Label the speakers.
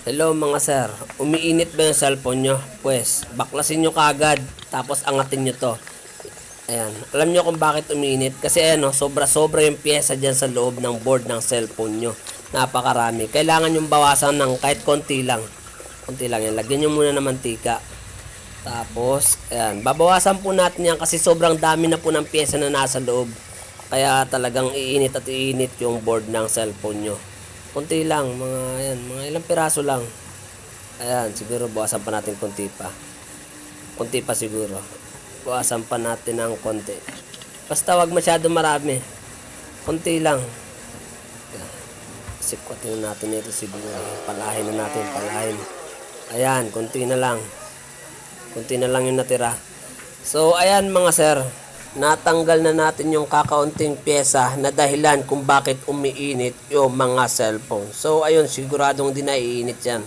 Speaker 1: Hello mga sir, umiinit ba yung cellphone nyo? Pues, baklasin nyo kagad, tapos angatin nyo to. Ayan, alam nyo kung bakit umiinit? Kasi ano, sobra-sobra yung pyesa dyan sa loob ng board ng cellphone nyo. Napakarami. Kailangan yung bawasan ng kahit konti lang. Konti lang yan, lagyan nyo muna ng mantika. Tapos, ayan, babawasan po natin yan kasi sobrang dami na po ng pyesa na nasa loob. Kaya talagang iinit at iinit yung board ng cellphone nyo. Konti lang, mga ilang piraso lang. Ayan, siguro bawasan pa natin konti pa. Konti pa siguro. Bawasan pa natin ng konti. Basta wag masyado marami. Konti lang. Ayan. Sikwatin natin ito siguro. Palahin na natin, palahin. Ayan, konti na lang. Konti na lang yung natira. So, ayan mga sir. Natanggal na natin yung kakaunting pyesa na dahilan kung bakit umiinit yung mga cellphone. So ayun, siguradong di naiinit yan.